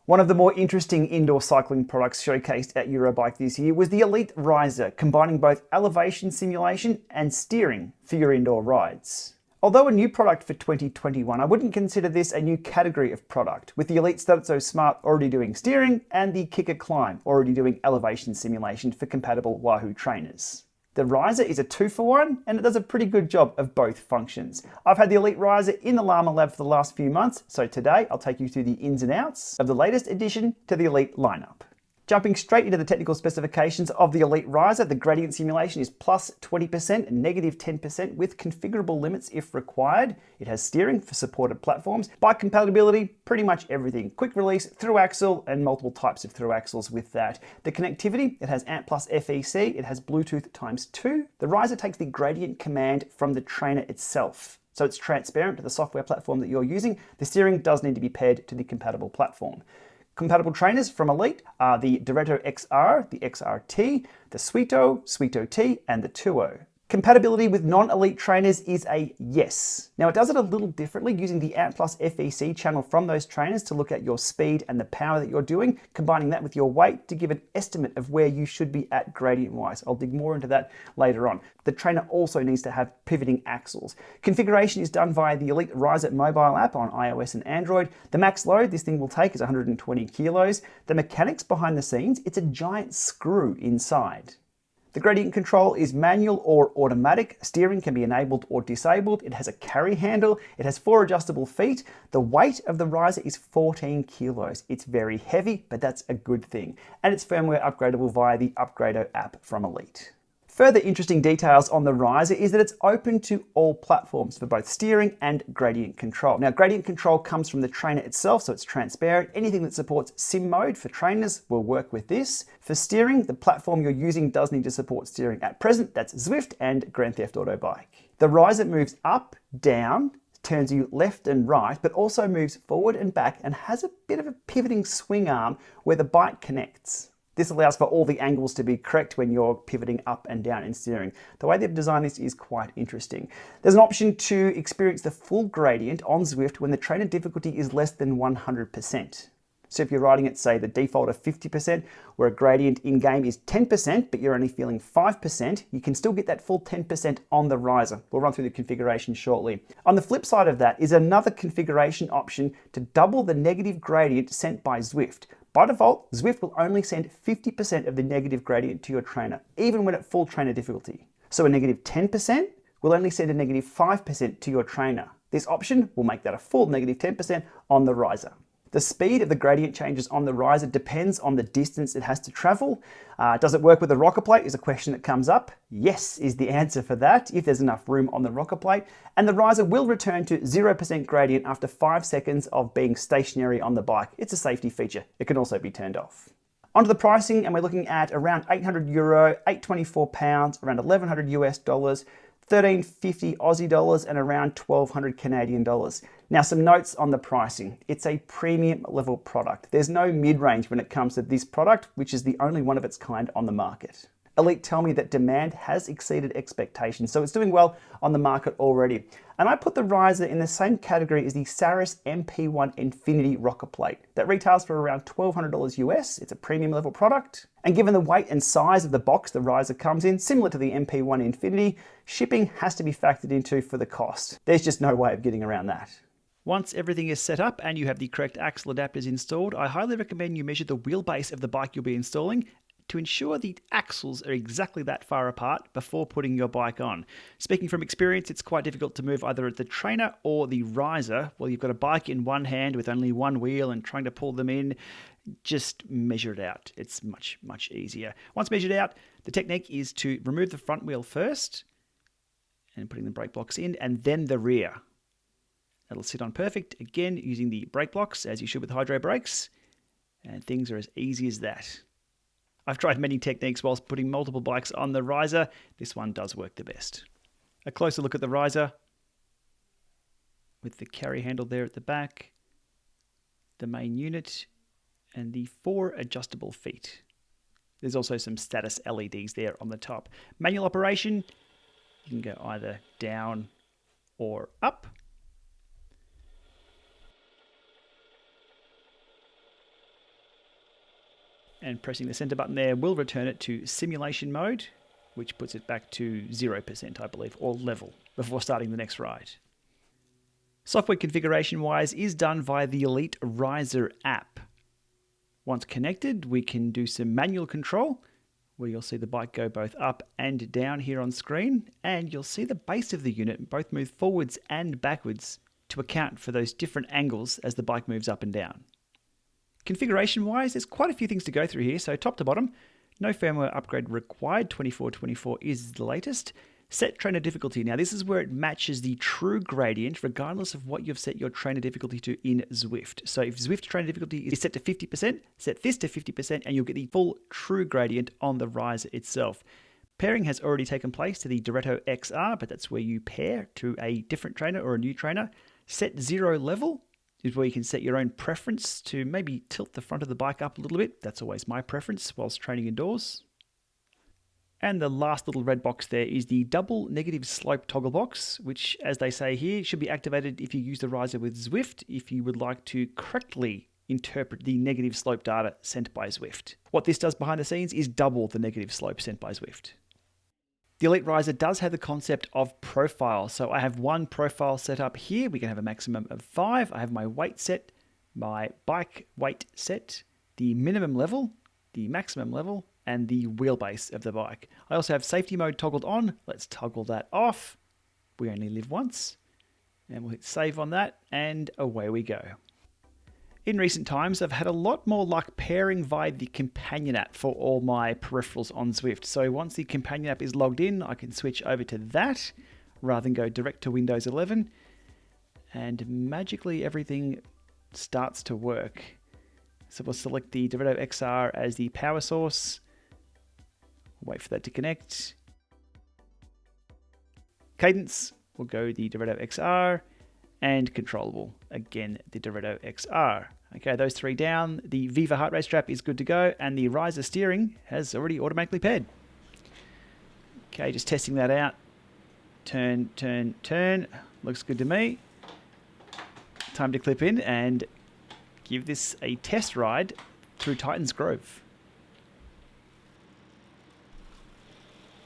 One of the more interesting indoor cycling products showcased at Eurobike this year was the Elite Rizer, combining both elevation simulation and steering for your indoor rides. Although a new product for 2021, I wouldn't consider this a new category of product, with the Elite So Smart already doing steering and the Kickr Climb already doing elevation simulation for compatible Wahoo trainers. The Rizer is a 2-for-1 and it does a pretty good job of both functions. I've had the Elite Rizer in the Lama Lab for the last few months, so today I'll take you through the ins and outs of the latest addition to the Elite lineup. Jumping straight into the technical specifications of the Elite Rizer, the gradient simulation is plus 20% and negative 10% with configurable limits if required. It has steering for supported platforms. Bike compatibility, pretty much everything. Quick release, through axle, and multiple types of through axles with that. The connectivity, it has ANT plus FEC, it has Bluetooth ×2. The Rizer takes the gradient command from the trainer itself, so it's transparent to the software platform that you're using. The steering does need to be paired to the compatible platform. Compatible trainers from Elite are the Diretto XR, the XRT, the Sweeto, Sweeto T, and the Tuo. Compatibility with non-Elite trainers is a yes. Now it does it a little differently, using the ANT plus FEC channel from those trainers to look at your speed and the power that you're doing, combining that with your weight to give an estimate of where you should be at gradient-wise. I'll dig more into that later on. The trainer also needs to have pivoting axles. Configuration is done via the Elite Rizer mobile app on iOS and Android. The max load this thing will take is 120 kilos. The mechanics behind the scenes, it's a giant screw inside. The gradient control is manual or automatic. Steering can be enabled or disabled. It has a carry handle. It has 4 adjustable feet. The weight of the Rizer is 14 kilos. It's very heavy, but that's a good thing. And it's firmware upgradable via the Upgrado app from Elite. Further interesting details on the Rizer is that it's open to all platforms for both steering and gradient control. Now, gradient control comes from the trainer itself, so it's transparent. Anything that supports sim mode for trainers will work with this. For steering, the platform you're using does need to support steering at present. That's Zwift and Grand Theft Auto Bike. The Rizer moves up, down, turns you left and right, but also moves forward and back and has a bit of a pivoting swing arm where the bike connects. This allows for all the angles to be correct when you're pivoting up and down in steering. The way they've designed this is quite interesting. There's an option to experience the full gradient on Zwift when the trainer difficulty is less than 100%. So if you're riding at, say, the default of 50%, where a gradient in-game is 10%, but you're only feeling 5%, you can still get that full 10% on the Rizer. We'll run through the configuration shortly. On the flip side of that is another configuration option to double the negative gradient sent by Zwift. By default, Zwift will only send 50% of the negative gradient to your trainer, even when at full trainer difficulty. So a negative 10% will only send a negative 5% to your trainer. This option will make that a full negative 10% on the Rizer. The speed of the gradient changes on the Rizer depends on the distance it has to travel. Does it work with the rocker plate is a question that comes up. Yes is the answer for that, if there's enough room on the rocker plate. And the Rizer will return to 0% gradient after 5 seconds of being stationary on the bike. It's a safety feature. It can also be turned off. Onto the pricing, and we're looking at around €800, £824, around 1100 US dollars, 1350 Aussie dollars, and around 1200 Canadian dollars. Now, some notes on the pricing. It's a premium level product. There's no mid-range when it comes to this product, which is the only one of its kind on the market. Elite tell me that demand has exceeded expectations, so it's doing well on the market already. And I put the Rizer in the same category as the Saris MP1 Infinity rocker plate. That retails for around $1,200 US. It's a premium level product. And given the weight and size of the box the Rizer comes in, similar to the MP1 Infinity, shipping has to be factored into for the cost. There's just no way of getting around that. Once everything is set up and you have the correct axle adapters installed, I highly recommend you measure the wheelbase of the bike you'll be installing to ensure the axles are exactly that far apart before putting your bike on. Speaking from experience, it's quite difficult to move either the trainer or the Rizer while you've got a bike in one hand with only one wheel and trying to pull them in. Just measure it out. It's much, much easier. Once measured out, the technique is to remove the front wheel first and putting the brake blocks in, and then the rear. That'll sit on perfect, again, using the brake blocks as you should with hydro brakes, and things are as easy as that. I've tried many techniques whilst putting multiple bikes on the Rizer. This one does work the best. A closer look at the Rizer with the carry handle there at the back, the main unit, and the 4 adjustable feet. There's also some status LEDs there on the top. Manual operation, you can go either down or up. And pressing the center button there will return it to simulation mode, which puts it back to 0%, I believe, or level, before starting the next ride. Software configuration-wise is done via the Elite Rizer app. Once connected, we can do some manual control, where you'll see the bike go both up and down here on screen, and you'll see the base of the unit both move forwards and backwards to account for those different angles as the bike moves up and down. Configuration-wise, there's quite a few things to go through here, so top to bottom, no firmware upgrade required, 2424 is the latest. Set trainer difficulty. Now this is where it matches the true gradient regardless of what you've set your trainer difficulty to in Zwift. So if Zwift trainer difficulty is set to 50%, set this to 50% and you'll get the full true gradient on the riser itself. Pairing has already taken place to the Diretto XR, but that's where you pair to a different trainer or a new trainer. Set 0 level is where you can set your own preference to maybe tilt the front of the bike up a little bit. That's always my preference whilst training indoors. And the last little red box there is the double negative slope toggle box, which, as they say here, should be activated if you use the riser with Zwift, if you would like to correctly interpret the negative slope data sent by Zwift. What this does behind the scenes is double the negative slope sent by Zwift. The Elite Rizer does have the concept of profile. So I have one profile set up here. We can have a maximum of 5. I have my weight set, my bike weight set, the minimum level, the maximum level, and the wheelbase of the bike. I also have safety mode toggled on. Let's toggle that off. We only live once. And we'll hit save on that, and away we go. In recent times, I've had a lot more luck pairing via the companion app for all my peripherals on Zwift. So once the companion app is logged in, I can switch over to that rather than go direct to Windows 11. And magically everything starts to work. So we'll select the Diretto XR as the power source. Wait for that to connect. Cadence, we'll go the Diretto XR. And controllable, again, the Diretto XR. Okay, those 3 down. The Viva heart rate strap is good to go, and the riser steering has already automatically paired. Okay, just testing that out. Turn, turn, turn. Looks good to me. Time to clip in and give this a test ride through Titans Grove.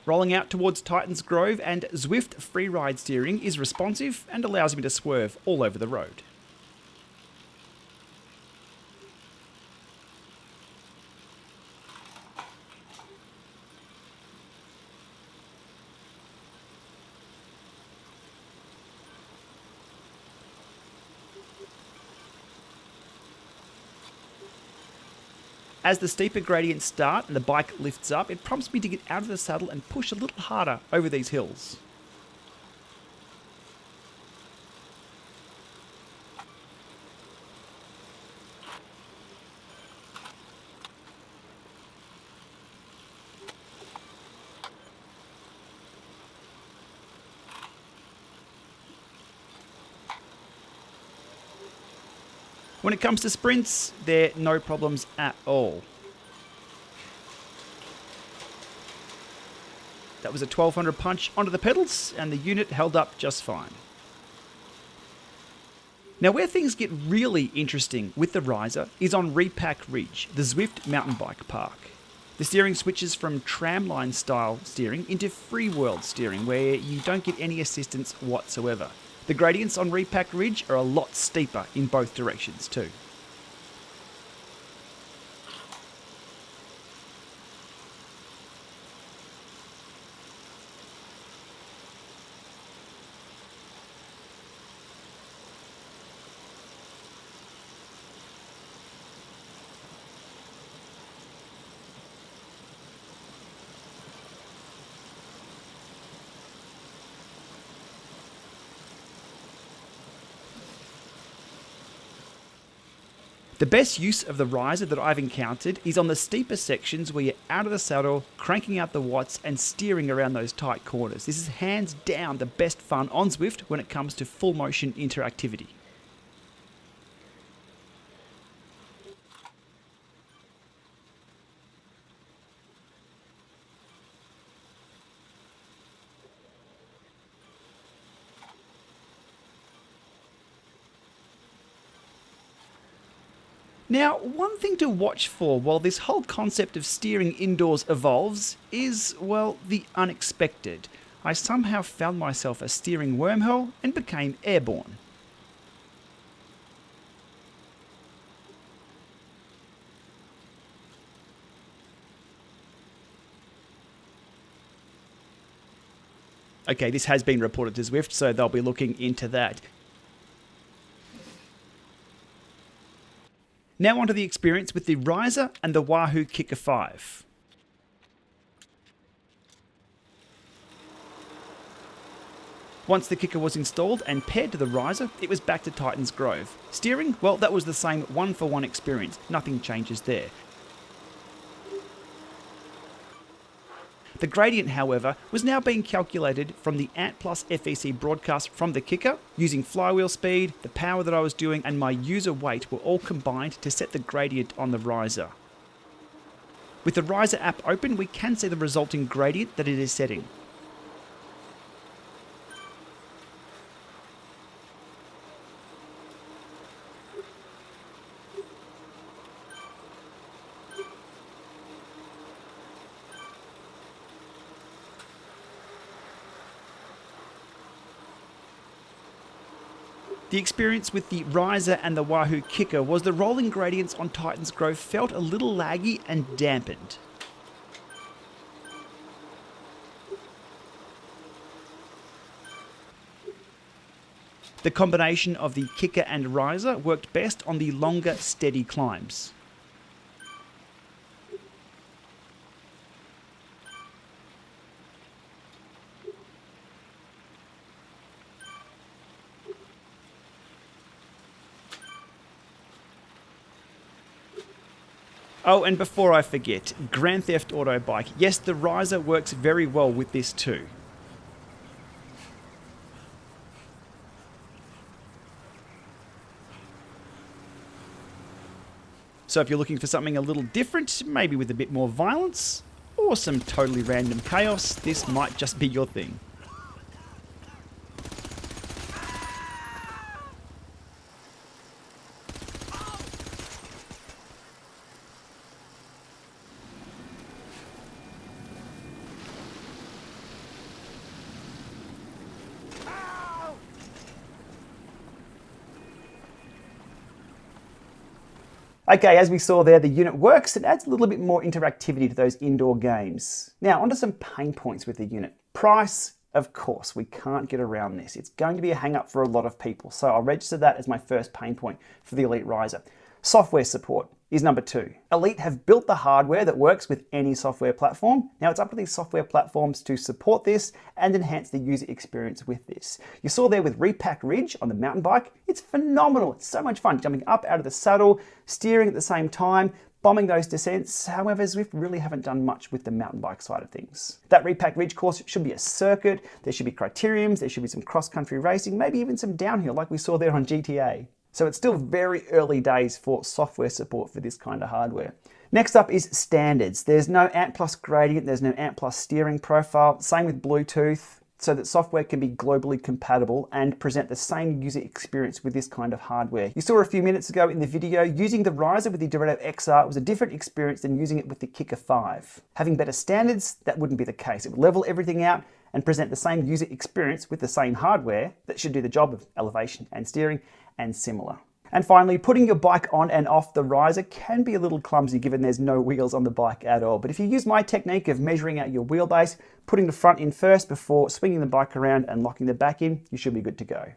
Rolling out towards Titans Grove, and Zwift freeride steering is responsive and allows me to swerve all over the road. As the steeper gradients start and the bike lifts up, it prompts me to get out of the saddle and push a little harder over these hills. When it comes to sprints, there are no problems at all. That was a 1200 punch onto the pedals, and the unit held up just fine. Now, where things get really interesting with the riser is on Repack Ridge, the Zwift mountain bike park. The steering switches from tramline style steering into free world steering, where you don't get any assistance whatsoever. The gradients on Repack Ridge are a lot steeper in both directions too. The best use of the riser that I've encountered is on the steeper sections where you're out of the saddle, cranking out the watts and steering around those tight corners. This is hands down the best fun on Zwift when it comes to full motion interactivity. Now, one thing to watch for while this whole concept of steering indoors evolves is, well, the unexpected. I somehow found myself a steering wormhole and became airborne. Okay, this has been reported to Zwift, so they'll be looking into that. Now onto the experience with the Rizer and the Wahoo Kickr 5. Once the Kickr was installed and paired to the Rizer, it was back to Titan's Grove. Steering, well, that was the same one-for-one experience. Nothing changes there. The gradient, however, was now being calculated from the Ant Plus FEC broadcast from the Kickr. Using flywheel speed, the power that I was doing, and my user weight were all combined to set the gradient on the Rizer. With the Rizer app open, we can see the resulting gradient that it is setting. The experience with the Rizer and the Wahoo Kickr was the rolling gradients on Titan's Grove felt a little laggy and dampened. The combination of the Kickr and Rizer worked best on the longer, steady climbs. Oh, and before I forget, Grand Theft Auto bike. Yes, the Rizer works very well with this too. So if you're looking for something a little different, maybe with a bit more violence, or some totally random chaos, this might just be your thing. Okay, as we saw there, the unit works. It adds a little bit more interactivity to those indoor games. Now, onto some pain points with the unit. Price, of course, we can't get around this. It's going to be a hang-up for a lot of people, so I'll register that as my first pain point for the Elite Rizer. Software support is number 2. Elite have built the hardware that works with any software platform. Now it's up to these software platforms to support this and enhance the user experience with this. You saw there with Repack Ridge on the mountain bike, it's phenomenal. It's so much fun jumping up out of the saddle, steering at the same time, bombing those descents. However, Zwift really haven't done much with the mountain bike side of things. That Repack Ridge course should be a circuit, there should be criteriums, there should be some cross-country racing, maybe even some downhill like we saw there on GTA. So it's still very early days for software support for this kind of hardware. Next up is standards. There's no Ant Plus gradient, there's no Ant Plus steering profile, same with Bluetooth, so that software can be globally compatible and present the same user experience with this kind of hardware. You saw a few minutes ago in the video, using the Rizer with the Directo XR was a different experience than using it with the Kickr 5. Having better standards, that wouldn't be the case. It would level everything out and present the same user experience with the same hardware that should do the job of elevation and steering and similar. And finally, putting your bike on and off the Rizer can be a little clumsy given there's no wheels on the bike at all. But if you use my technique of measuring out your wheelbase, putting the front in first before swinging the bike around and locking the back in, you should be good to go.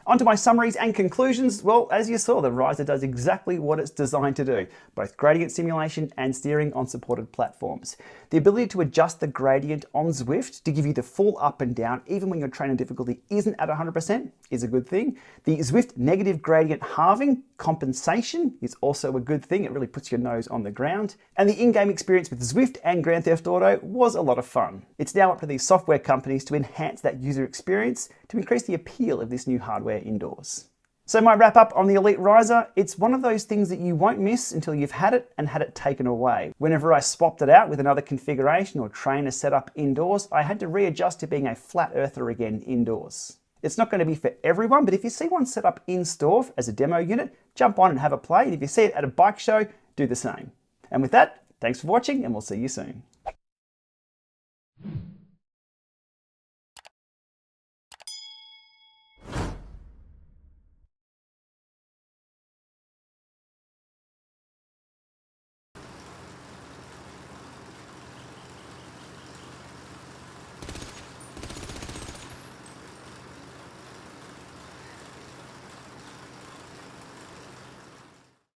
Onto my summaries and conclusions. Well, as you saw, the Rizer does exactly what it's designed to do, both gradient simulation and steering on supported platforms. The ability to adjust the gradient on Zwift to give you the full up and down, even when your trainer difficulty isn't at 100%, is a good thing. The Zwift negative gradient halving compensation is also a good thing. It really puts your nose on the ground. And the in-game experience with Zwift and Grand Theft Auto was a lot of fun. It's now up to these software companies to enhance that user experience to increase the appeal of this new hardware indoors. So my wrap up on the Elite Rizer, it's one of those things that you won't miss until you've had it and had it taken away. Whenever I swapped it out with another configuration or trainer set up indoors, I had to readjust to being a flat earther again indoors. It's not going to be for everyone, but if you see one set up in store as a demo unit, jump on and have a play. And if you see it at a bike show, do the same. And with that, thanks for watching, and we'll see you soon.